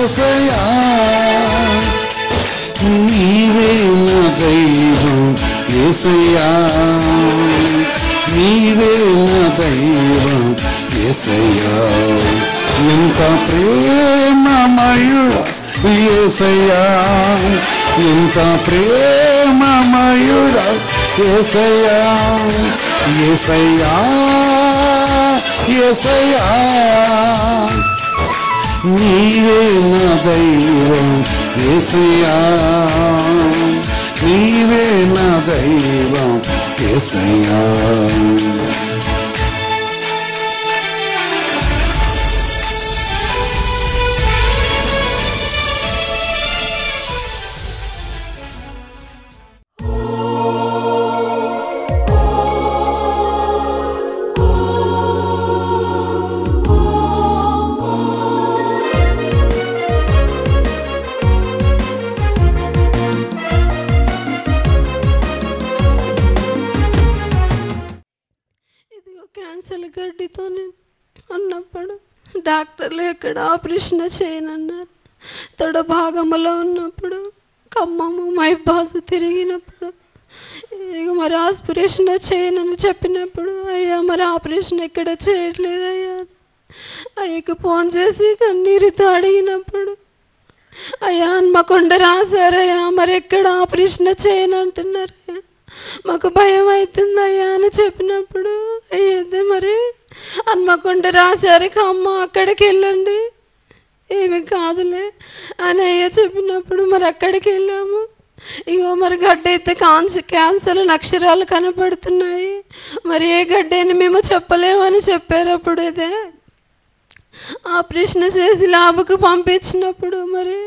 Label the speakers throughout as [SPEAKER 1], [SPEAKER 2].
[SPEAKER 1] యేసయ్యా నీవే నా దైవం యేసయ్యా నీవే నా దైవం యేసయ్యా ఎంత ప్రేమమయుడా యేసయ్యా ఎంత ప్రేమమయుడా యేసయ్యా యేసయ్యా యేసయ్యా నీవే నా దైవం యేసయ్యా నీవే నా దైవం యేసయ్యా
[SPEAKER 2] క్యాన్సర్ గడ్డితో ఉన్నప్పుడు డాక్టర్లు ఎక్కడ ఆపరేషన్ చేయనన్నారు. తొడ భాగంలో ఉన్నప్పుడు ఖమ్మము మైబాస్ తిరిగినప్పుడు ఇక మరి ఆపరేషన్ చేయనని చెప్పినప్పుడు అయ్యా మరి ఆపరేషన్ ఎక్కడ చేయట్లేదు అయ్యా అయ్యకు ఫోన్ చేసి కన్నీరుతో అడిగినప్పుడు అయ్యా హన్మకొండ రాశారయ్యా మరి ఎక్కడ ఆపరేషన్ చేయనంటున్నారయ్యా మాకు భయం అవుతుందయ్యా అని చెప్పినప్పుడు అయ్యదే మరి హన్మకొండ రాశారు అమ్మ అక్కడికి వెళ్ళండి ఏమి కాదులే అని అయ్యా చెప్పినప్పుడు మరి అక్కడికి వెళ్ళాము. ఇగో మరి గడ్డ అయితే క్యాన్సర్ అక్షరాలు కనపడుతున్నాయి మరి ఏ గడ్డ అని మేము చెప్పలేమని చెప్పారు. అప్పుడు ఇదే ఆపరేషన్ చేసి ల్యాబ్కు పంపించినప్పుడు మరి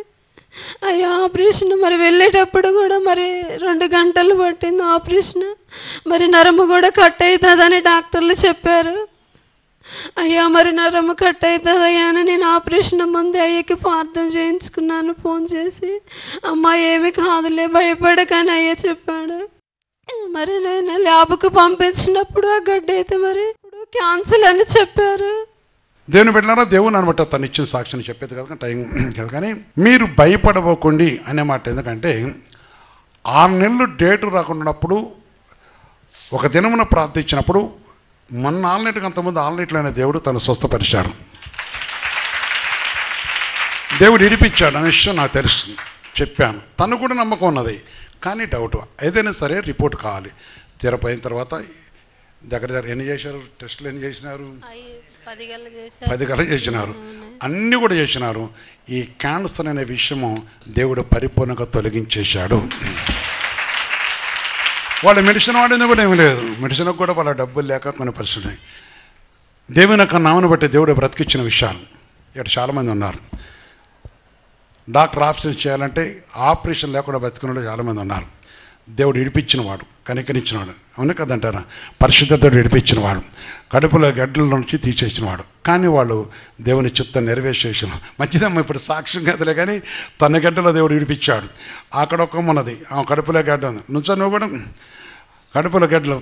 [SPEAKER 2] అయ్యా ఆపరేషన్ మరి వెళ్ళేటప్పుడు కూడా మరి 2 గంటలు పట్టింది ఆపరేషన్. మరి నరము కూడా కట్ అవుతుందని డాక్టర్లు చెప్పారు. అయ్యా మరి నరము కట్ అవుతుందయ్యా అని నేను ఆపరేషన్ ముందే అయ్యకి ప్రార్థన చేయించుకున్నాను ఫోన్ చేసి. అమ్మ ఏమి కాదులే భయపడకని అయ్యా చెప్పాడు. మరి నేను ల్యాబ్కు పంపించినప్పుడు ఆ గడ్డ అయితే మరి ఇప్పుడు క్యాన్సర్ అని చెప్పారు.
[SPEAKER 3] దేవుని బిడ్డలారా దేవుని అనమాట తను ఇచ్చిన సాక్షిని చెప్పేది కదా టైం కదా. కానీ మీరు భయపడబోకండి అనే మాట ఎందుకంటే 6 నెలలు డేటు రాకున్నప్పుడు ఒక దినమున ప్రార్థించినప్పుడు మొన్న ఆల్నెట్కి అంతకుముందు ఆల్నెట్లో అయిన దేవుడు తను స్వస్థపరిచాడు. దేవుడు ఇడిపించాడు అనే విషయం నాకు తెలుస్తుంది చెప్పాను. తను కూడా నమ్మకం ఉన్నది కానీ డౌట్ ఏదైనా సరే రిపోర్ట్ కావాలి. తీరపోయిన తర్వాత దగ్గర ఎన్ని చేశారు టెస్టులు ఎన్ని చేసినారు 10 గంటలు చేసినారు అన్నీ కూడా చేసినారు. ఈ క్యాన్సర్ అనే విషయము దేవుడు పరిపూర్ణంగా తొలగించేశాడు. వాళ్ళు మెడిసిన్ వాడింది కూడా ఏమి లేదు. మెడిసిన్కి కూడా వాళ్ళ డబ్బులు లేక కొన్ని పరిస్థితులు దేవుని యొక్క నామను బట్టి దేవుడు బ్రతికిచ్చిన విషయాలు ఇక్కడ చాలామంది ఉన్నారు. డాక్టర్ ఆపరేషన్ చేయాలంటే ఆపరేషన్ లేకుండా బ్రతికున్న చాలామంది ఉన్నారు. దేవుడు ఇడిపించినవాడు కనికరించినవాడు అవును కదంటారా. పరిశుద్ధతడు ఇడిపించినవాడు కడుపులో గడ్డల నుంచి తీసేసినవాడు. కానీ వాళ్ళు దేవుని చిత్తం నెరవేర్చేసిన మంచిదమ్మ ఇప్పుడు సాక్ష్యం కదలే కానీ తన గడ్డలో దేవుడు ఇడిపించాడు. అక్కడ ఒక ఉన్నది ఆ కడుపులో గడ్డ ఉంది నుంచో నువ్వు కూడా కడుపులో గడ్డలు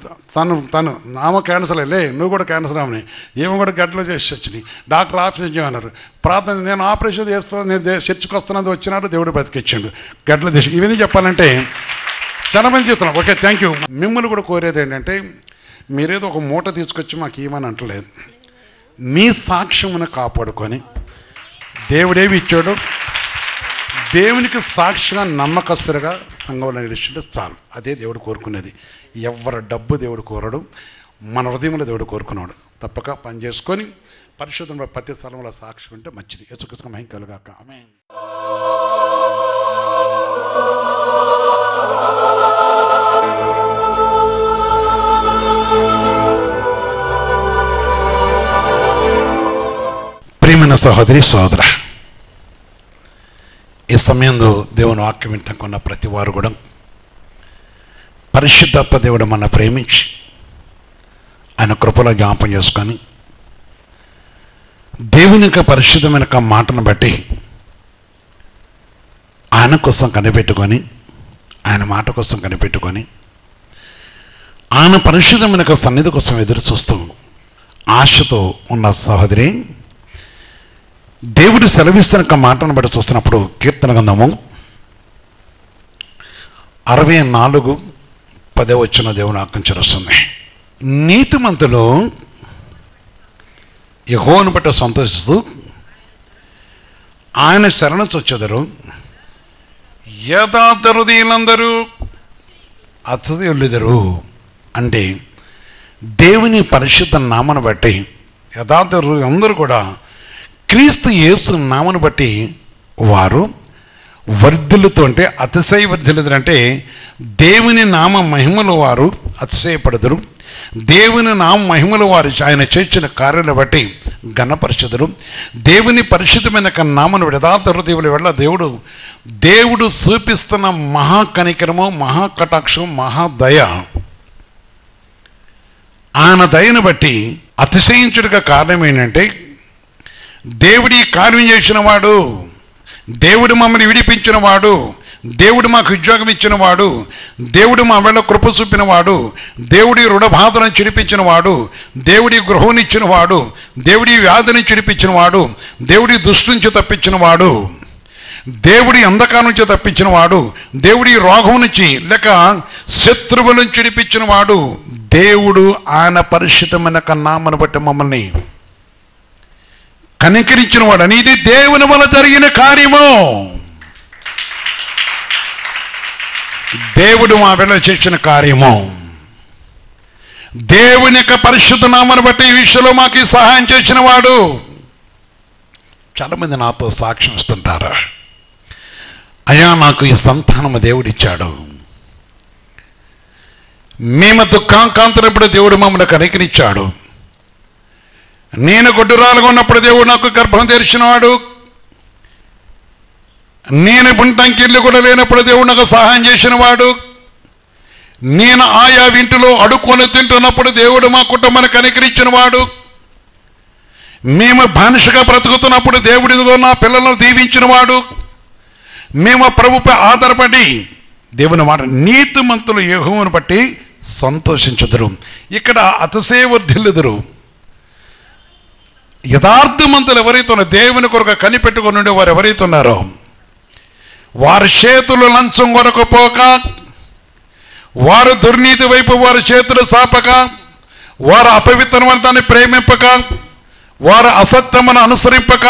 [SPEAKER 3] తను ఆమె క్యాన్సర్ లే నువ్వు కూడా క్యాన్సర్ ఆమెని ఏమో కూడా గడ్డలో చేసి వచ్చినాయి. డాక్టర్ ఆపరేషన్ చేయమన్నారు. ప్రార్థన నేను ఆపరేషన్ చేస్తున్నాను నేను చర్చకు వస్తున్నది వచ్చినారు దేవుడు బతికిచ్చాడు గడ్డలు తీసి. ఇవన్నీ చెప్పాలంటే చాలామంది చెప్తున్నాం. Okay thank you. మిమ్మల్ని కూడా కోరేది ఏంటంటే మీరేదో ఒక మూట తీసుకొచ్చి మాకు ఏమని అంటలేదు. మీ సాక్ష్యమును కాపాడుకొని దేవుడేవి ఇచ్చాడో దేవునికి సాక్షిగా నమ్మకస్తులుగా సంఘంలో నిలిచింటే చాలు. అదే దేవుడు కోరుకునేది. ఎవరి డబ్బు దేవుడు కోరడు, మన హృదయంలో దేవుడు కోరుకున్నాడు. తప్పక పని చేసుకొని పరిశుద్ధంలో ప్రతి స్థలంలో సాక్షి ఉంటే మంచిది. యేసుక్రీస్తు మహిమ కలుగాక. ఆమేన్. ప్రియమైన సహోదరి సహోదర, ఈ సమయంలో దేవుని వాక్యం వింటున్న ప్రతి వారు కూడా పరిశుద్ధాత్మ దేవుడు మన ప్రేమించి ఆయన కృపలో జ్ఞాపం చేసుకొని దేవుని యొక్క పరిశుద్ధమైన మాటను బట్టి ఆయన కోసం కనిపెట్టుకొని ఆయన మాట కోసం కనిపెట్టుకొని ఆయన పరిశుద్ధమైన సన్నిధి కోసం ఎదురు చూస్తూ ఆశతో ఉన్న సహోదరి దేవుడు సెలవిస్తున్న ఒక మాటను బట్టి చూస్తున్నప్పుడు కీర్తన గ్రంథము 64:10 దేవుని ఆజ్ఞించరుస్తుంది. నీతిమంతులు యెహోవాను బట్టి సంతోషిస్తూ ఆయన శరణు చొచ్చెదరు. యథార్థ హృదయులందరూ అతిథులెదరు. అంటే దేవుని పరిశుద్ధ నామను బట్టి యథార్థ అందరూ కూడా క్రీస్తు యేసు నామను బట్టి వారు వర్ధిల్లుతూ, అంటే అతిశయ వర్ధిల్లుతారు. అంటే దేవుని నామ మహిమలు వారు అతిశయపడదురు. దేవుని నామ మహిమలు వారు ఆయన చేసిన కార్యాలను బట్టి ఘనపరచెదరు. దేవుని పరిశుద్ధమైన నామను యథార్థ హృదయుల వల్ల దేవుడు చూపిస్తున్న మహాకనికరము, మహాకటాక్షం, మహాదయ, ఆయన దయను బట్టి అతిశయించుడిగా కారణం ఏంటంటే దేవుడి కార్యం చేసిన వాడు, దేవుడు మమ్మల్ని విడిపించిన వాడు, దేవుడు మాకు ఉద్యోగం ఇచ్చిన వాడు, దేవుడు మా వేళ కృప చూపిన వాడు, దేవుడి రుణబాధలను చిడిపించిన వాడు, దేవుడి గృహాన్ని ఇచ్చిన వాడు, దేవుడి వ్యాధిని చిడిపించిన వాడు, దేవుడి దృష్టి నుంచి తప్పించిన వాడు, దేవుడి అంధకారం నుంచి తప్పించిన వాడు, దేవుడి రోగం నుంచి లేక శత్రువుల నుంచి చిడిపించిన వాడు, దేవుడు ఆయన పరిశుద్ధమైన నామను బట్టి మమ్మల్ని కనికరించిన వాడు అని ఇది దేవుని వల్ల జరిగిన కార్యము. దేవుడు మా వేళ చేసిన కార్యము. దేవుని యొక్క పరిశుద్ధ నామను బట్టి ఈ విషయంలో మాకు సహాయం చేసిన వాడు. చాలామంది నాతో సాక్ష్యం ఇస్తుంటారు, అయ్యా నాకు ఈ సంతానము దేవుడిచ్చాడు, మేము దుఃఖాంకాంతనప్పుడు దేవుడు మమ్మల్ని కనికరించాడు, నేను గొడ్డురాలుగా ఉన్నప్పుడు దేవుడు నాకు గర్భం తెరిచినవాడు, నేను పుంటంకిళ్ళు కూడా లేనప్పుడు దేవుడు నాకు సహాయం చేసినవాడు, నేను ఆయా ఇంటిలో అడుక్కొని తింటున్నప్పుడు దేవుడు మా కుటుంబాన్ని కనికరించినవాడు, మేము బానిసగా బ్రతుకుతున్నప్పుడు దేవుడిదిగో నా పిల్లలను దీవించినవాడు, మేము ప్రభుపై ఆధారపడి దేవుని మాట నీతిమంతులు యెహోవాను బట్టి సంతోషించుదురు. ఇక్కడ అతిశయవర్ధిల్లుదురు. యథార్థమంతులు ఎవరైతే ఉన్నారో, దేవుని కొరకు కనిపెట్టుకుని ఉండే వారు ఎవరైతే ఉన్నారో, వారి చేతులు లంచం కొరకు పోక, వారు దుర్నీతి వైపు వారి చేతులు సాపక, వారు అపవిత్రమైన దాన్ని ప్రేమింపక, వారు అసత్యమును అనుసరింపక,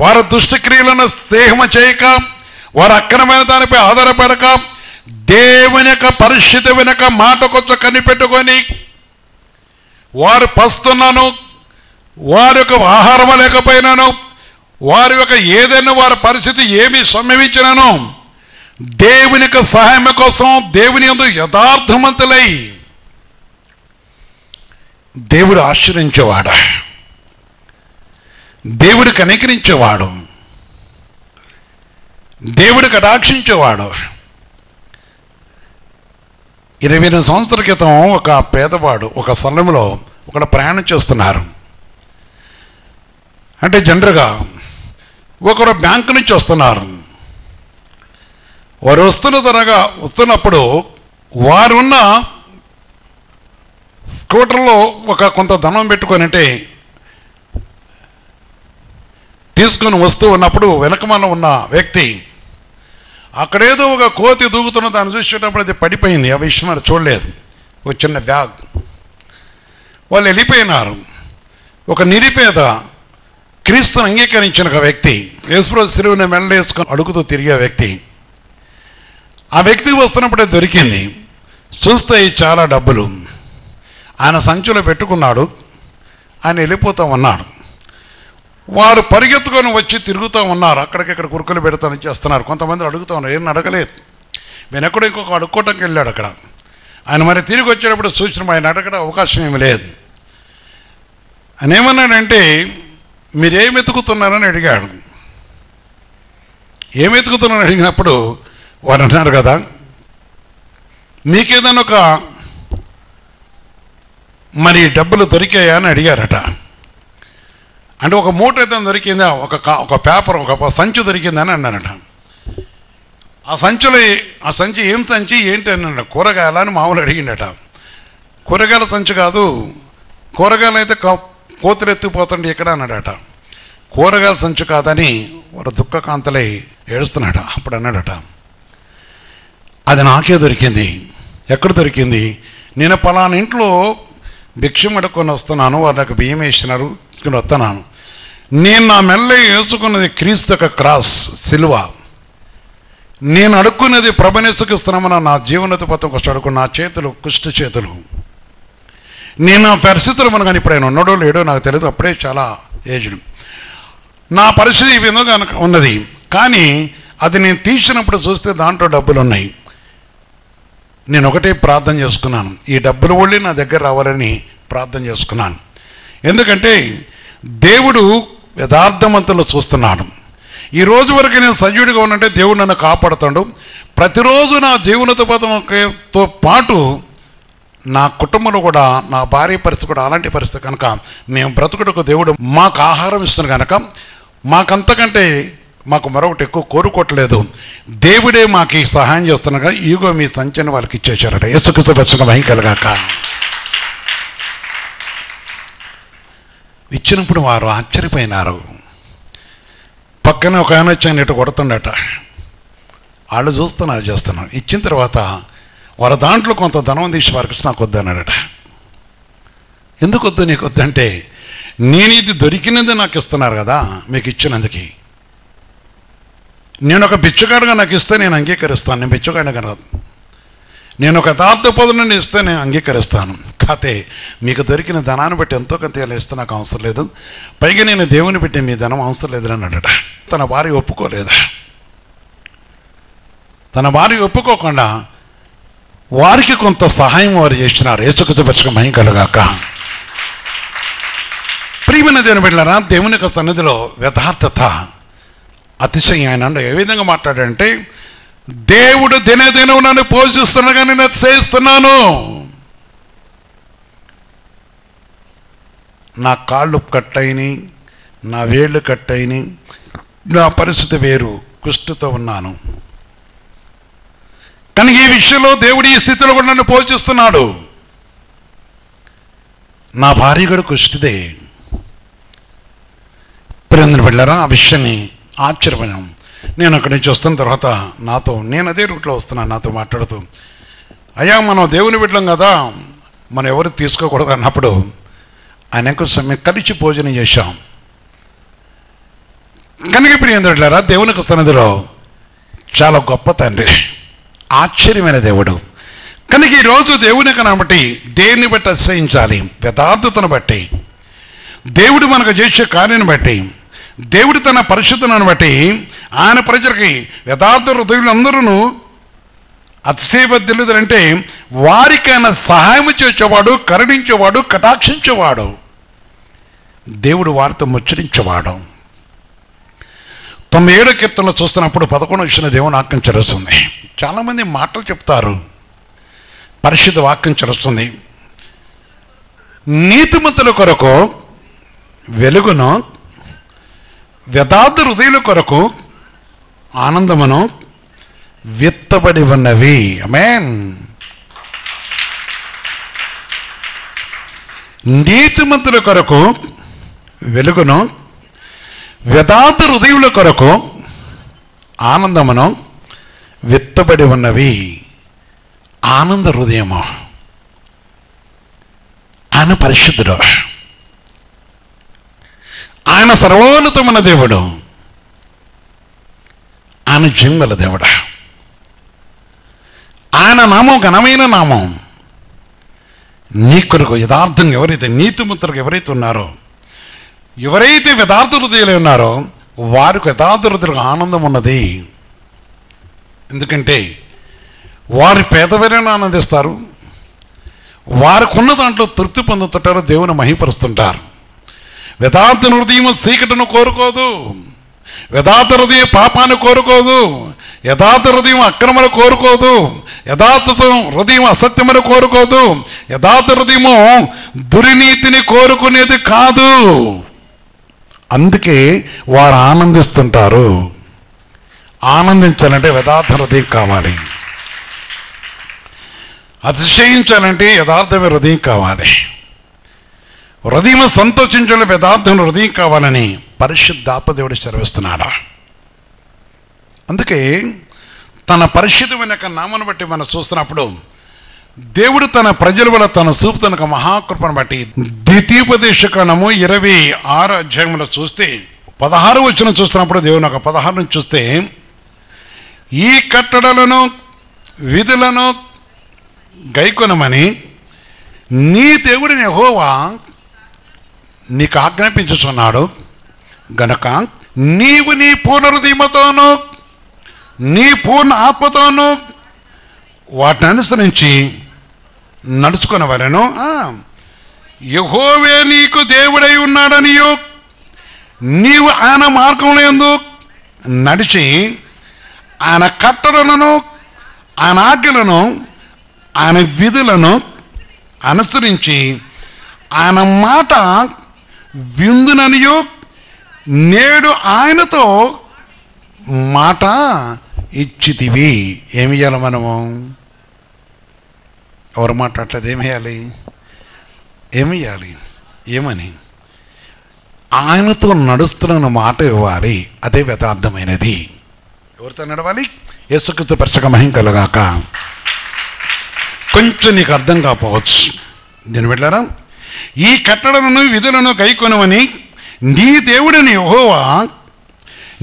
[SPEAKER 3] వారు దుష్టక్రియలను స్నేహము చేయక, వారు అక్రమైన దానిపై ఆధారపడక, దేవుని యొక్క పరిశుద్ధమైన మాట కొంచెం కనిపెట్టుకొని వారు పస్తున్నాను, వారి యొక్క ఆహారం లేకపోయినాను, వారి యొక్క ఏదైనా వారి పరిస్థితి ఏమి సంభవించినాను దేవుని యొక్క సహాయం కోసం దేవుని యందు యథార్థవంతులై దేవుడు ఆశ్రయించేవాడు, దేవుడు కనికరించేవాడు, దేవుడు కటాక్షించేవాడు. 28 సంవత్సరాల క్రితం ఒక పేదవాడు ఒక స్థలంలో ఒకడు ప్రయాణం చేస్తున్నారు. అంటే జనరల్గా ఒకరు బ్యాంకు నుంచి వస్తున్నారు. వారు వస్తున్నప్పుడు వారున్న స్కూటర్లో ఒక కొంత ధనం పెట్టుకొని అంటే తీసుకొని వస్తూ ఉన్నప్పుడు వెనకమాల ఉన్న వ్యక్తి అక్కడేదో ఒక కోతి దూకుతున్న దాన్ని చూసేటప్పుడు అది పడిపోయింది. ఆ విషయం అది చూడలేదు. ఒక చిన్న బ్యాగ్. వాళ్ళు వెళ్ళిపోయినారు. ఒక నిరుపేద క్రీస్తుని అంగీకరించిన ఒక వ్యక్తి, యేసుప్రభు సిలువను మెడలేసుకొని అడుగుతూ తిరిగే వ్యక్తి, ఆ వ్యక్తి వస్తున్నప్పుడే దొరికింది. చూస్తే చాలా డబ్బులు ఆయన సంచిలో పెట్టుకున్నాడు. ఆయన వెళ్ళిపోతూ ఉన్నాడు. వారు పరిగెత్తుకొని వచ్చి తిరుగుతూ ఉన్నారు. అక్కడికిక్కడ కురుకులు పెడతానని చేస్తున్నారు. కొంతమంది అడుగుతూ ఉన్నారు. ఏం అడగలేదు. వెనక్కడో ఇంకొక అడుక్కోవటానికి వెళ్ళాడు. అక్కడ ఆయన మరి తిరిగి వచ్చేటప్పుడు సూచన ఆయన అడగడం అవకాశం ఏమి లేదు. ఆయన ఏమన్నాడంటే మీరేం వెతుకుతున్నారని అడిగాడు. ఏం వెతుకుతున్నారని అడిగినప్పుడు వారు అన్నారు కదా, మీకేదైనా ఒక మరి డబ్బులు దొరికాయా అని అడిగారట. అంటే ఒక మూట అయితే దొరికిందా, ఒక పేపర్ ఒక సంచి దొరికిందని అన్నారట. ఆ సంచి ఏం సంచి ఏంటి అన్నాడు. కూరగాయల అని మామూలు అడిగిండట. కూరగాయల సంచి కాదు, కూరగాయలు అయితే కోతులు ఎత్తుకుపోతుండే ఇక్కడ అన్నాడట. కూరగాయల సంచు కాదని వారు దుఃఖకాంతలై ఏడుస్తున్నాడు. అప్పుడు అన్నాడట, అది నాకే దొరికింది. ఎక్కడ దొరికింది? నేను పలానా ఇంట్లో భిక్షం అడుక్కొని వస్తున్నాను, వాళ్ళకి బియ్యం వేసినారు, వస్తున్నాను. నేను నా మెల్ల వేసుకున్నది క్రీస్తు యొక్క క్రాస్, సిలువ. నేను అడుక్కున్నది ప్రభునేసుకు ఇస్తున్నామన్న నా జీవనోతి పథకం కోసం అడుక్కున్న నా చేతులు కుష్టి చేతులు. నేను నా పరిస్థితులు మనకు ఇప్పుడు ఆయన ఉన్నాడో లేడో నాకు తెలియదు, అప్పుడే చాలా ఏజ్డ్. నా పరిస్థితి ఈ విధంగా ఉన్నది. కానీ అది నేను తీసినప్పుడు చూస్తే దాంట్లో డబ్బులు ఉన్నాయి. నేను ఒకటే ప్రార్థన చేసుకున్నాను, ఈ డబ్బులు ఒళ్ళి నా దగ్గర రావాలని ప్రార్థన చేసుకున్నాను. ఎందుకంటే దేవుడు యథార్థవంతులు చూస్తున్నాడు. ఈ రోజు వరకు నేను సజీవుడిగా ఉన్నట్టే దేవుడు నన్ను కాపాడుతాడు. ప్రతిరోజు నా జీవనోపాధితో పాటు నా కుటుంబంలో కూడా, నా భార్య పరిస్థితి కూడా అలాంటి పరిస్థితి కనుక మేము బ్రతుకుటకు దేవుడు మాకు ఆహారం ఇస్తున్నాడు కనుక మాకంతకంటే మాకు మరొకటి ఎక్కువ కోరుకోవట్లేదు. దేవుడే మాకు ఈ సహాయం చేస్తున్నాగా ఈగో మీ సంచని వాళ్ళకి ఇచ్చేశారట. యేసుక్రీస్తు పరిశుద్ధ మహిమ కలుగాక. ఇచ్చినప్పుడు వారు ఆశ్చర్యపోయినారు. పక్కన ఒక ఆయన వచ్చి ఇటు కొడుతుండట. వాళ్ళు చూస్తున్నారు, చేస్తున్నారు. ఇచ్చిన తర్వాత వారు దాంట్లో కొంత ధనం తీసి వారికి నాకు వద్దన్నాడట. ఎందుకు వద్దు నీకు వద్దంటే, నేను ఇది దొరికినది నాకు ఇస్తున్నారు కదా మీకు ఇచ్చినందుకు. నేను ఒక బిచ్చగాడుగా నాకు ఇస్తే నేను అంగీకరిస్తాను. నేను బిచ్చగాడిగా కాదు, నేను ఒక యథార్థ పదులను ఇస్తే నేను అంగీకరిస్తాను. కాతే మీకు దొరికిన ధనాన్ని బట్టి ఎంతో కొంత ఇస్తే నాకు అవసరం లేదు. పైగా నేను దేవుని పెట్టి మీ ధనం అవసరం లేదని అన్నాడట. తన భార్య ఒప్పుకోలేదు. తన భార్య ఒప్పుకోకుండా వారికి కొంత సహాయం వారు చేసినారు. యేసుక్రీస్తు పరిశుద్ధ మహిమ కలుగాక. ప్రియమైన దేవుని బిడ్డలారా, దేవుని యొక్క సన్నిధిలో యథార్థత అతిశయం. ఆయన ఏ విధంగా మాట్లాడంటే, దేవుడు దినదినం నన్ను పోషిస్తున్నా కానీ నేను అతిశయిస్తున్నాను. నా కాళ్ళు కట్టయినాయి, నా వేళ్ళు కట్టయినాయి, నా పరిస్థితి వేరు, కుష్ఠతో ఉన్నాను. కానీ ఈ విషయంలో దేవుడు ఈ స్థితిలో కూడా నన్ను పోషిస్తున్నాడు. నా భార్య కూడా కుష్ఠిదే. ప్రేమ వెళ్ళారా, ఆ విషయాన్ని ఆశ్చర్యపోయాం. నేను అక్కడి నుంచి వస్తున్న తర్వాత నేను అదే రూట్లో వస్తున్నాను, నాతో మాట్లాడుతూ, అయ్యా మనం దేవుని బిడ్డలం కదా, మనం ఎవరు తీసుకోకూడదు అన్నప్పుడు ఆయన కొంచెం మేము కలిసి భోజనం చేశాం. కనుక ఇప్పుడు ఏం వెళ్ళారా, దేవునికి సన్నిధిలో చాలా గొప్ప తండ్రి, ఆశ్చర్యమైన దేవుడు. కనుక ఈరోజు దేవుని కనబట్టి దేన్ని బట్టి అతిశయించాలి? యథార్థతను బట్టి, దేవుడు మనకు చేసే కార్యాన్ని బట్టి, దేవుడు తన పరిశుద్ధతను బట్టి ఆయన ప్రజలకి యథార్థ హృదయులందరూ అతిశయబద్ధులంటే వారికి ఆయన సహాయం చేసేవాడు, కరుణించేవాడు, కటాక్షించేవాడు, దేవుడు వారితో ముచ్చరించేవాడు. 97వ కీర్తనలో చూస్తున్నప్పుడు 11వ వచ్చిన దేవుని వాక్యం చదువుతుంది. చాలామంది మాటలు చెప్తారు, పరిశుద్ధ వాక్యం చదువుతుంది. నీతిమంతుల కొరకు వెలుగును, యథార్థ హృదయుల కొరకు ఆనందమును విత్తబడి ఉన్నవి. ఆమేన్. నీతిమంతుల కొరకు వెలుగును, యథార్థ హృదయుల కొరకు ఆనందమును విత్తబడి ఉన్నవి. ఆనంద హృదయము. ఆయన పరిశుద్ధుడు, ఆయన సర్వోన్నతమైన దేవుడు, ఆయన జీవగల దేవుడు. ఆయన నామం ఘనమైన నామం. నీ కొరకు యథార్థంగా ఎవరైతే, నీతిమంతులకు ఎవరైతే ఉన్నారో, ఎవరైతే యథార్థ హృదయాలు ఉన్నారో వారికి యథార్థ హృదయులకు ఆనందం ఉన్నది. ఎందుకంటే వారి పేదవైనా ఆనందిస్తారు, వారికి ఉన్న దాంట్లో తృప్తి పొందుతుంటారు, దేవుని మహిపరుస్తుంటారు. యథార్థ హృదయం చీకటిని కోరుకోదు, యథార్థ హృదయం పాపాన్ని కోరుకోదు, యథార్థ హృదయం అక్రమను కోరుకోదు, యథార్థ హృదయం అసత్యమని కోరుకోదు, యథార్థ హృదయము దుర్నీతిని కోరుకునేది కాదు. అందుకే వారు ఆనందిస్తుంటారు. ఆనందించాలంటే యథార్థ హృదయం కావాలి, అతిశయించాలంటే యథార్థమైన హృదయం కావాలి, హృదయం సంతోషించాలంటే యథార్థమైన హృదయం కావాలని పరిశుద్ధాత్మ దేవుడు సెలవిస్తున్నాడు. అందుకే తన పరిశుద్ధమైన నామను బట్టి మనం చూస్తున్నప్పుడు దేవుడు తన ప్రజల వల్ల తన చూపుతున్న మహాకృపను బట్టి ద్వితీయోపదేశకాండము 26 అధ్యాయంలో చూస్తే 16 వచనం చూస్తున్నప్పుడు దేవుని ఒక 16 నుంచి చూస్తే, ఈ కట్టడలను విధులను గైకొనమని నీ దేవుడిని యెహోవా నీకు ఆజ్ఞాపించుచున్నాడు గనక నీవు నీ పూర్ణ హృదయముతోనూ నీ పూర్ణ ఆత్మతోనూ వాటిని అనుసరించి నడుచుకునవలెను. యెహోవే నీకు దేవుడై ఉన్నాడనియు నీవు ఆయన మార్గంలో యందు నడిచి ఆయన కట్టడలను ఆయన ఆజ్ఞలను ఆయన విధులను అనుసరించి ఆయన మాట విందుననియు నేడు ఆయనతో మాట ఇచ్చితివి. ఏమి చేయాలి మనము? ఎవరు మాట్లాడలేదు, ఏమి చేయాలి? ఏమని? ఆయనతో నడుస్తున్న మాట ఇవ్వాలి. అదే యథార్థమైనది. ఎవరితో నడవాలి? యేసుక్రీస్తు పరిచక మహిమ కలుగాక. కొంచెం నీకు అర్థం కాకపోవచ్చు. దీని వెళ్ళారా? ఈ కట్టడలను విధులను గైకొనమని నీ దేవుడిని యెహోవా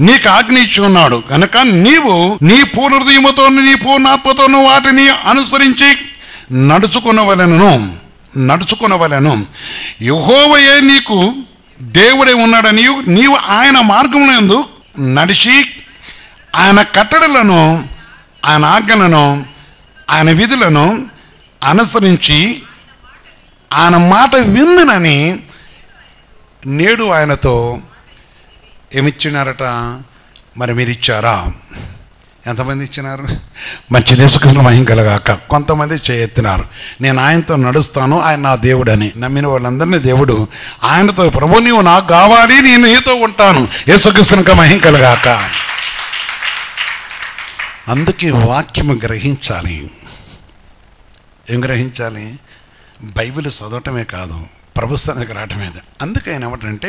[SPEAKER 3] నీకు ఆజ్ఞ ఇచ్చి ఉన్నాడు కనుక నీవు నీ పూర్ణ హృదయముతోను నీ పూర్ణాత్మతోను వాటిని అనుసరించి నడుచుకునవలెను. యెహోవాయే నీకు దేవుడై ఉన్నాడని నీవు ఆయన మార్గమునందు నడిచి ఆయన కట్టడలను ఆయన ఆజ్ఞలను ఆయన విధులను అనుసరించి ఆయన మాట విందునని నేడు ఆయనతో ఏమిచ్చినారట? మరి మీరు ఇచ్చారా? ఎంతమంది ఇచ్చినారు? మంచి యేసుక్రీస్తు మహిమ కలుగాక. కొంతమంది చేయెత్తినారు, నేను ఆయనతో నడుస్తాను, ఆయన నా దేవుడని. నమ్మిన వాళ్ళందరినీ దేవుడు ఆయనతో, ప్రభు నీవు నాకు కావాలి, నేను నీతో ఉంటాను, యేసుక్రీస్తునికి మహిమ కలుగాక. అందుకే వాక్యము గ్రహించాలి. ఏం గ్రహించాలి? బైబిల్ చదవటమే కాదు, ప్రభుత్వానికి రావటమే. అందుకే ఆయన ఏమంటే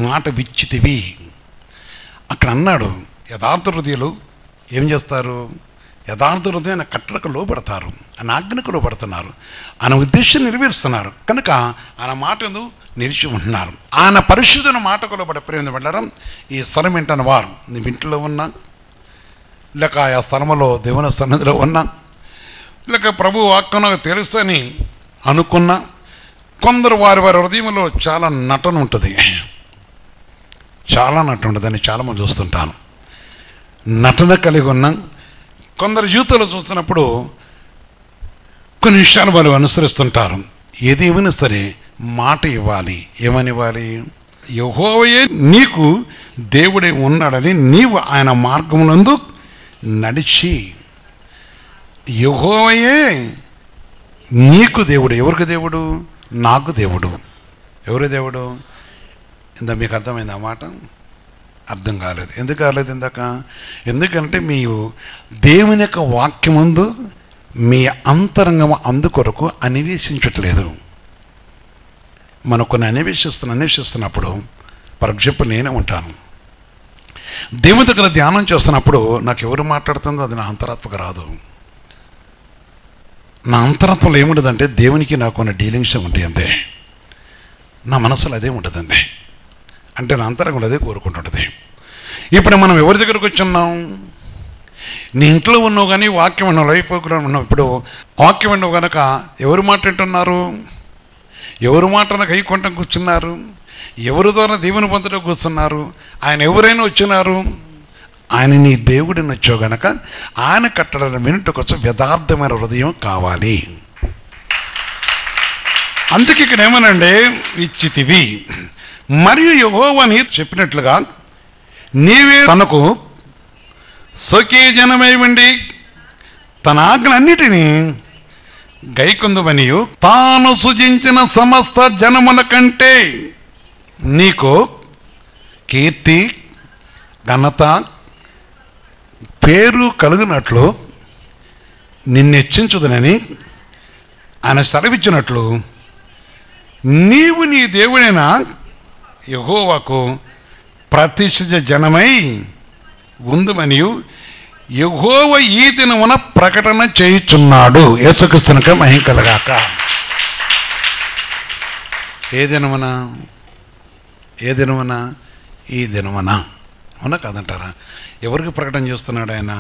[SPEAKER 3] మాట విచ్చితివి. అక్కడ అన్నాడు, యథార్థ హృదయులు ఏం చేస్తారు? యథార్థ హృదయాన్ని కట్టడకు లోపడతారు, ఆయన ఆజ్ఞకు లోపడుతున్నారు, ఆయన ఉద్దేశం నెరవేరుస్తున్నారు కనుక ఆయన మాట ఎందుకు నిలిచి ఉంటున్నారు. ఆయన పరిశుద్ధన మాటకు లోపడే ప్రేమ వెళ్ళారు. ఈ స్థలం ఏంటన్న వారు నీ ఇంట్లో ఉన్నా, లేక ఆ స్థలంలో దేవుని సన్నిధిలో ఉన్నా, లేక ప్రభు వాక్యం నాకు తెలుసని అనుకున్నా, కొందరు వారి హృదయంలో చాలా నటన ఉంటుంది, అని చాలామంది చూస్తుంటాను. నటన కలిగి ఉన్నా కొందరు జీవితంలో చూస్తున్నప్పుడు కొన్ని విషయాలు వాళ్ళు అనుసరిస్తుంటారు. ఏది ఏమైనా సరే మాట ఇవ్వాలి. ఏమని ఇవ్వాలి? యెహోవాయే నీకు దేవుడే ఉన్నాడని నీవు ఆయన మార్గమునందు నడిచి. యెహోవాయే నీకు దేవుడు. ఎవరికి దేవుడు? నాకు దేవుడు. ఎవరు దేవుడు? ఇంత మీకు అర్థమైంది? ఆ మాట అర్థం కాలేదు. ఎందుకు కాలేదు ఇందాక? ఎందుకంటే మీరు దేవుని యొక్క వాక్యమందు మీ అంతరంగం అందుకొరకు అన్వేషించట్లేదు. మనం కొన్ని అన్వేషిస్తున్నప్పుడు ఫర్ ఎగ్జాంపుల్ నేనే ఉంటాను, దేవుని దగ్గర ధ్యానం చేస్తున్నప్పుడు నాకు ఎవరు మాట్లాడుతుందో అది నా అంతరాత్మకు రాదు. నా అంతరాత్మలో ఏముంటుందంటే దేవునికి నాకు ఉన్న డీలింగ్స్ ఉంటాయి అంతే. నా మనసులో అదే ఉంటుందండి. అంటే నా అంతరంగంలో అదే కోరుకుంటుంటుంది. ఇప్పుడు మనం ఎవరి దగ్గరకు వచ్చున్నాం? నీ ఇంట్లో ఉన్నావు కానీ వాక్యం ఉన్నావు, లైఫ్ ప్రోగ్రామ్ ఉన్నావు. ఇప్పుడు వాక్యం ఉన్నావు కనుక ఎవరు మాట వింటున్నారు? ఎవరు మాటను కైకొంటం కూర్చున్నారు? ఎవరి ద్వారా దేవుని పొందడం కూర్చున్నారు? ఆయన ఎవరైనా వచ్చినారు? ఆయన నీ దేవుడిని వచ్చావు గనక ఆయన కట్టడల వినుటకొచ్చ యథార్థమైన హృదయం కావాలి. అందుకే ఇక్కడ ఏమనండి, ఇచ్చితివి. మరియు యెహోవాని చెప్పినట్లుగా నీవే తనకు సొకే జనమై ఉండి తన ఆజ్ఞలన్నిటినీ గైకొందువనియు తాను సృజించిన సమస్త జనముల కంటే నీకు కీర్తి ఘనత పేరు కలుగునట్లు నిన్ను హెచ్చించుదనని ఆయన సెలవిచ్చినట్లు నీవు నీ దేవుడైన యెహోవాకు ప్రతిష్ఠిత జనమై ఉందుమనియు యెహోవా ఈ దినమున ప్రకటన చేయుచున్నాడు. యేసుక్రీస్తునికి మహిమ కలుగాక. ఏ దినమున? ఏ దినమున? ఈ దినమున. అవునా కాదంటారా? ఎవరికి ప్రకటన చేస్తున్నాడు ఆయన?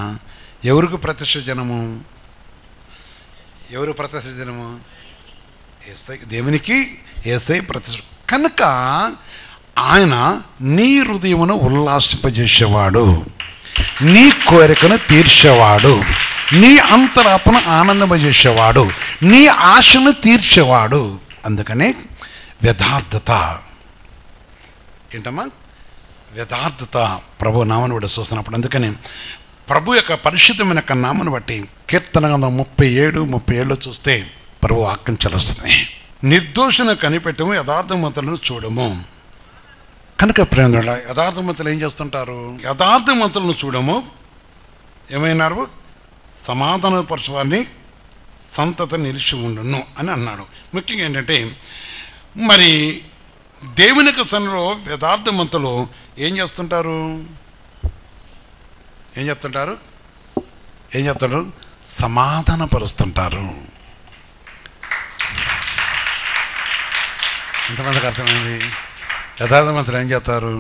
[SPEAKER 3] ఎవరికి ప్రతిష్ఠ జనము? ఎవరు ప్రతిష్ఠ జనము? యేసై, దేవునికి యేసై ప్రతిష్ఠ. కనుక ఆయన నీ హృదయమును ఉల్లాసింపజేసేవాడు, నీ కోరికను తీర్చేవాడు, నీ అంతరాత్మను ఆనందింపజేసేవాడు, నీ ఆశను తీర్చేవాడు. అందుకనే యథార్థత ఏంటమ్మా? యథార్థత ప్రభు నామను బట్టి చూస్తున్నప్పుడు. అందుకని ప్రభు యొక్క పరిశుద్ధమైన యొక్క నామను బట్టి కీర్తన 37 చూస్తే ప్రభు ఆజ్ఞలు వస్తున్నాయి. నిర్దోషను కనిపెట్టము, యథార్థవంతులను చూడము. కనుక ప్రేమ యథార్థవంతులు ఏం చేస్తుంటారు? యథార్థవంతులను చూడము. ఏమైనారు? సమాధానపరచువారిని సంతత నిలిచి ఉండును అని అన్నాడు. ముఖ్యంగా ఏంటంటే మరి దేవుని సన్నిధిలో యథార్థవంతులు ఏం చేస్తుంటారు? ఏం చేస్తుంటారు? సమాధానపరుస్తుంటారు. ఎంతమందికి అర్థమైంది? యథార్థవంతులు ఏం చేస్తారు?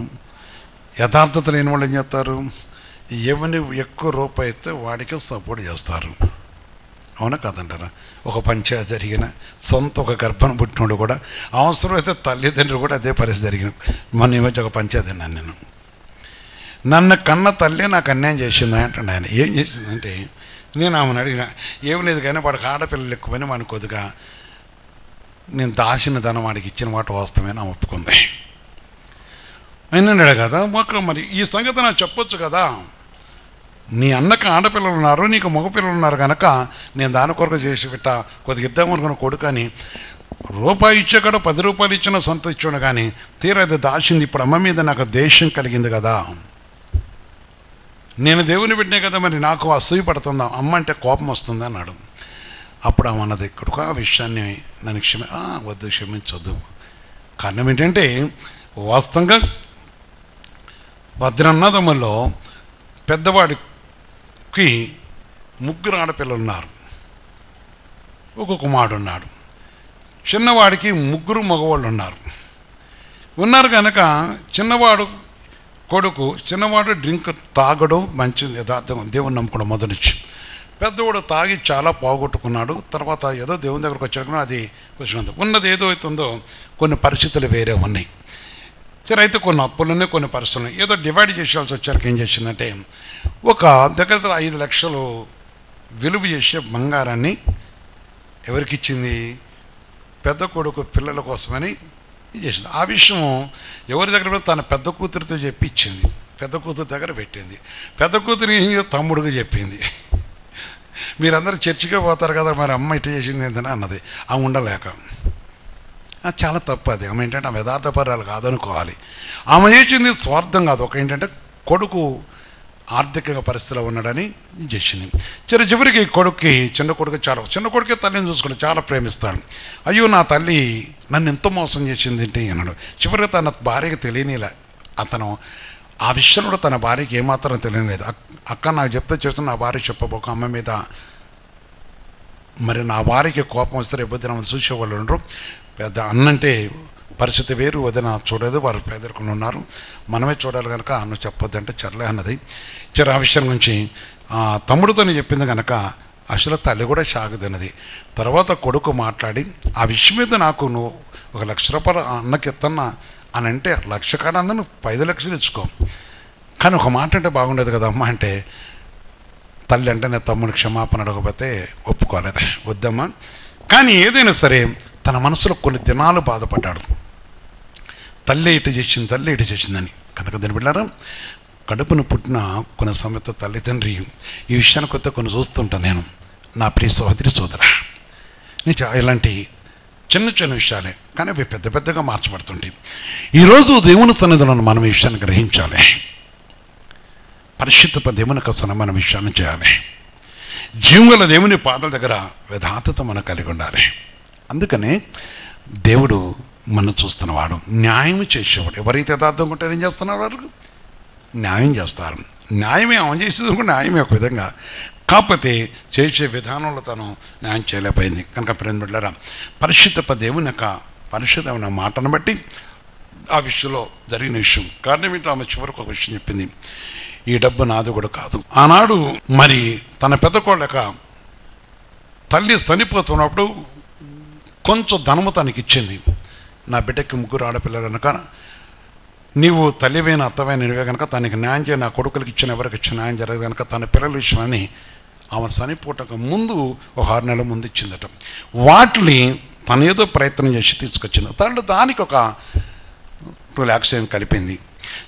[SPEAKER 3] యథార్థత లేని వాళ్ళు ఏం చేస్తారు? ఎవరిని ఎక్కువ రూపాయి ఇస్తే వాడికి సపోర్ట్ చేస్తారు. అవునా కాదంటారా? ఒక పంచాయతీ జరిగిన సొంత ఒక గర్భం పుట్టినోడు కూడా, అవసరమైతే తల్లిదండ్రులు కూడా అదే పరిస్థితి జరిగిన. మొన్న ఈ మధ్య ఒక పంచాయతీ అన్నాను నేను. నన్ను కన్న తల్లి నాకు అన్యాయం చేసింది అంటాడు ఆయన. ఏం చేసిందంటే నేను ఆమెను అడిగిన, ఏం లేదు కానీ వాడికి ఆడపిల్లలు ఎక్కువని మన కొద్దిగా నేను దాచిన ధనం వాడికి ఇచ్చిన మాట వాస్తవమే నా ఒప్పుకుంది అయినాడు కదా. మాకు మరి ఈ సంగతి నాకు చెప్పొచ్చు కదా. నీ అన్నకు ఆడపిల్లలు ఉన్నారు, నీకు మగపిల్లలు ఉన్నారు కనుక నేను దాని కొరకు చేసి పెట్టా కొద్దిగా ఇద్దాం అనుకున్న కొడుకు అని రూపాయి ఇచ్చే కాడ 10 రూపాయలు ఇచ్చిన సొంత ఇచ్చాడు. కానీ తీరది దాచింది. ఇప్పుడు అమ్మ మీద నాకు దేశం కలిగింది కదా, నేను దేవుని పెట్టినే కదా, మరి నాకు అసూయ పడుతుందా, అమ్మ అంటే కోపం వస్తుంది అన్నాడు. అప్పుడు ఆమె అన్నది, కొడుకు ఆ విషయాన్ని నన్ను వద్దు, క్షమించొద్దు. కారణం ఏంటంటే వాస్తవంగా వద్రన్నదమ్ముల్లో పెద్దవాడికి 3 ఆడపిల్లలు ఉన్నారు, ఒక కుమారుడు ఉన్నాడు. చిన్నవాడికి 3 మగవాళ్ళు ఉన్నారు కనుక చిన్నవాడు డ్రింక్ తాగడు, మంచి యథార్థం దేవుని నమ్ముకోవడం మొదలుచ్చి. పెద్దవాడు తాగి చాలా పోగొట్టుకున్నాడు. తర్వాత ఏదో దేవుని దగ్గరకు వచ్చాడు, అది కొంచెం ఉన్నది ఏదో అవుతుందో కొన్ని పరిస్థితులు వేరే ఉన్నాయి. సరే, అయితే కొన్ని అప్పులున్నాయి, కొన్ని పరిస్థితులు ఏదో డివైడ్ చేసేయాల్సి వచ్చారు. ఏం చేసిందంటే ఒక దగ్గర 5 లక్షలు విలువ చేసే బంగారాన్ని ఎవరికి ఇచ్చింది? పెద్ద కొడుకు పిల్లల కోసమని చేసింది. ఆ విషయం ఎవరి దగ్గర తన పెద్ద కూతురితో చెప్పి ఇచ్చింది. పెద్ద కూతురు దగ్గర పెట్టింది. పెద్ద కూతురు తమ్ముడికి చెప్పింది. మీరందరూ చర్చికే పోతారు కదా, మరి అమ్మ ఇట్లా చేసింది ఏంటని అన్నది. ఆమె ఉండలేక, చాలా తప్పు అది. ఆమె ఏంటంటే ఆమె యథార్థపరాలు కాదనుకోవాలి. ఆమె చేసింది స్వార్థం కాదు. ఒక ఏంటంటే కొడుకు ఆర్థికంగా పరిస్థితిలో ఉన్నాడని చేసింది. చివరికి కొడుక్కి చిన్న కొడుకే తల్లిని చూసుకుని చాలా ప్రేమిస్తాడు. అయ్యో నా తల్లి నన్ను ఎంతో మోసం చేసింది ఏంటి అన్నాడు. చివరికి తన భార్యకి తెలియనిలే. అతను ఆ విషయంలో తన భార్యకి ఏమాత్రం తెలియలేదు. అక్క నాకు చెప్తే చేస్తున్న నా భార్య చెప్పబోక అమ్మ మీద, మరి నా భార్యకి కోపం వస్తే రేపొద్దున చూసేవాళ్ళు ఉండరు. పెద్ద అన్నంటే పరిస్థితి వేరు, వదిన చూడదు, వారు పేదరికలు ఉన్నారు, మనమే చూడాలి కనుక అన్న చెప్పొద్దు అంటే చర్లే అన్నది. ఆ విషయం గురించి తమ్ముడితోనే చెప్పింది కనుక అసలు తల్లి కూడా సాగుతున్నది. తర్వాత కొడుకు మాట్లాడి ఆ విషయం మీద నాకు నువ్వు 1 లక్ష రూపాయలు అన్నకి ఇస్తున్నా అని అంటే, 1 లక్ష కాడ అన్న నువ్వు 5 లక్షలు ఇచ్చుకో, కానీ ఒక మాట అంటే బాగుండేది కదా అమ్మ అంటే. తల్లి అంటే నేను తమ్ముడికి క్షమాపణ అడగకపోతే ఒప్పుకోలేదు, వద్దమ్మా. కానీ ఏదైనా సరే తన మనసులో కొన్ని దినాలు బాధపడ్డాడు. తల్లి ఇటు చేసిందని. కనుక దాన్ని బిడ్డారా, కడుపును పుట్టిన కొన్ని సమయత తల్లిదండ్రి ఈ విషయానికి కొత్త కొన్ని చూస్తుంటాను నేను. నా ప్రియ సోదరి సోదరా, నేను ఇలాంటి చిన్న విషయాలే కానీ అవి పెద్దగా మార్చబడుతుంటాయి. ఈరోజు దేవుని సన్నిధిలో మనం ఈ విషయాన్ని గ్రహించాలి. పరిశుద్ధ దేవుని కోసం మనం విషయాన్ని చేయాలి. జీవుల దేవుని పాదాల దగ్గర యథార్థత మనం కలిగి ఉండాలి. అందుకనే దేవుడు మనం చూస్తున్నవాడు, న్యాయం చేసేవాడు. ఎవరైతే యథార్థంగా ఉంటారో ఏం చేస్తున్నారు? వారు న్యాయం చేస్తారు. న్యాయమే ఆమె చేసేది కూడా న్యాయమే ఒక విధంగా, కాకపోతే చేసే విధానంలో తను న్యాయం చేయలేకపోయింది. కనుక ప్రేమ బిడ్డలారా, పరిశుద్ధ దేవుని యొక్క పరిశుద్ధమైన మాటను బట్టి ఆ విషయంలో జరిగిన విషయం కారణం ఏంటో ఆమె చివరికి ఒక విషయం చెప్పింది, ఈ డబ్బు నాది కూడా కాదు. ఆనాడు మరి తన పెద్ద కోళ్ళక తల్లి చనిపోతున్నప్పుడు కొంచెం ధనము తనకి ఇచ్చింది. నా బిడ్డకి 3 ఆడపిల్లలు కనుక నీవు తల్లివైన అత్తవైన నిడివే కనుక తనకి న్యాయం చేయ, నా కొడుకులకి ఇచ్చిన ఎవరికి ఇచ్చిన న్యాయం జరగదు కనుక తన పిల్లలు ఇచ్చినని ఆమె చనిపోవటకు ముందు ఒక 6 నెలల ముందు ఇచ్చిందట. వాటిని తను ఏదో ప్రయత్నం చేసి తీసుకొచ్చింది. తను దానికి ఒక 2 lakhs ఏం కలిపింది.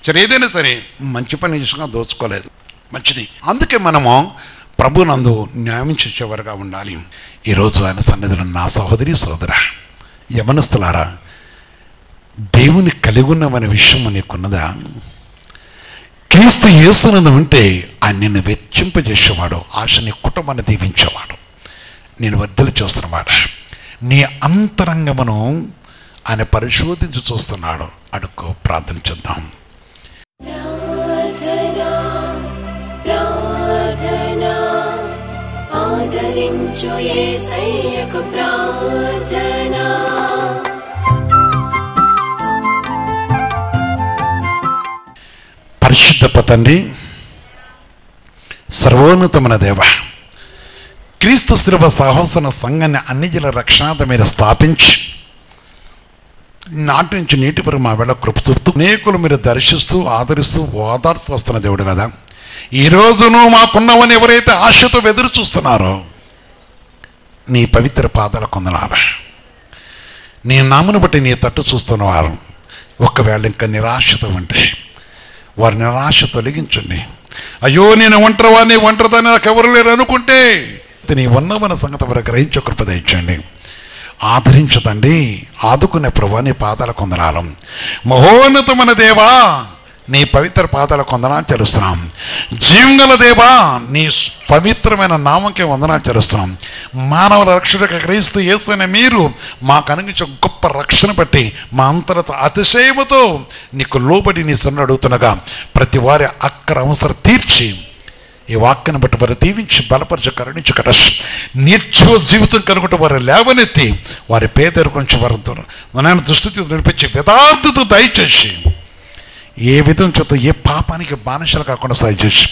[SPEAKER 3] సరే, ఏదైనా సరే మంచి పని చేసుకున్నా దోచుకోలేదు, మంచిది. అందుకే మనము ప్రభునందు న్యాయం చేసేవారుగా ఉండాలి. ఈరోజు ఆయన సన్నిధిలో నా సహోదరి సోదర యవనస్తులారా, దేవుని కలిగి ఉన్నామనే విషయం నీకున్నదా? క్రీస్తు యేసునందు ఉంటే ఆయన నిన్ను వెచ్చింపజేసేవాడు, ఆశ నీ కుటుంబాన్ని దీవించేవాడు, నేను వర్ధలు చేస్తున్నవాడు. నీ అంతరంగమును ఆయన పరిశోధించి చూస్తున్నాడు. అడుగు, ప్రార్థన చేద్దాం.
[SPEAKER 4] ఆదరించు యేసయ్యకు ప్రార్థన.
[SPEAKER 3] పరిశుద్ధ తండ్రి, సర్వోన్నతమైన దేవ, క్రీస్తు శిలువ సాహసన సంఘాన్ని అన్ని జిల్లా రక్షణార్థ మీద స్థాపించి నాటి నుంచి నేటి వరకు మా వేళ కృప చూపుతూ అనేకులు మీరు దర్శిస్తూ ఆదరిస్తూ ఓదార్తూ వస్తున్న దేవుడు కదా. ఈరోజును మాకున్నవని ఎవరైతే ఆశతో ఎదురు చూస్తున్నారో నీ పవిత్ర పాదాల కొందనారు. నీ నామను బట్టి నీ తట్టు చూస్తున్నవారు ఒకవేళ ఇంకా నిరాశతో ఉంటే వారి నిరాశ తొలగించండి. అయ్యో నేను ఒంటరివాడిని, ఒంటరిదాన్ని, నాకు ఎవరు లేరు అనుకుంటే నీ ఉన్నవన్న సంగతి వరకు గ్రహించే కృప దయచేయండి. ఆదరించదండి, ఆదుకునే ప్రభా నీ పాదాల కొందనాలు. మహోన్నతమైన దేవా నీ పవిత్ర పాదాల కొందనాలు చెల్లిస్తున్నాం. జీవంగల దేవా నీ పవిత్రమైన నామంకే వందనాలు చెల్లిస్తున్నాం. మానవుల రక్షణకు క్రీస్తు యేసైన మీరు మాకు అనుగించే గొప్ప రక్షణ బట్టి మా అంతరత అతిశయముతో నీకు లోబడి నీ సన్ను అడుగుతుండగా ప్రతి వారి అక్కర అవసరం తీర్చి ఈ వాక్యాన్ని బట్టి వారు దీవించి బలపరిచి కరుణించి కటష్ నిత్య జీవితం కనుకుంటే వారు లేవనెత్తి వారి పేదరికం నుంచి వారితో మన దృష్టి నడిపించి యథార్థత దయచేసి ఏ విధం చేత ఏ పాపానికి బానిసలు కాకుండా సాయం చేసి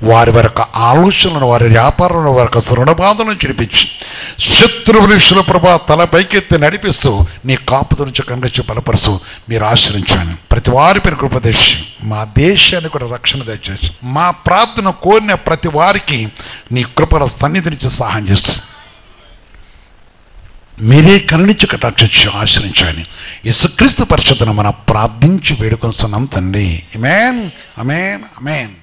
[SPEAKER 3] వారి యొక్క ఆలోచనలను, వారి వ్యాపారంలో వారి యొక్క రుణబాధలను చిడిపించి శత్రువు విషయంలో ప్రభా తల పైకెత్తి నడిపిస్తూ నీ కాపుత నుంచి కనుగొచ్చి బలపరుస్తూ మీరు ఆశ్రయించాను. ప్రతి వారి పేరు కృపదేశి మా దేశానికి కూడా రక్షణ దయచేసి మా ప్రార్థన కోరిన ప్రతి వారికి నీ కృపల సన్నిధి నుంచి సహాయం చేస్తూ మీరే కరుణించి కటాక్షించి ఆశ్రయించాలని యేసుక్రీస్తు పరిశుద్ధ నామమున ప్రార్థించి వేడుకొస్తున్నాం తండ్రి. ఆమేన్, ఆమేన్, ఆమేన్.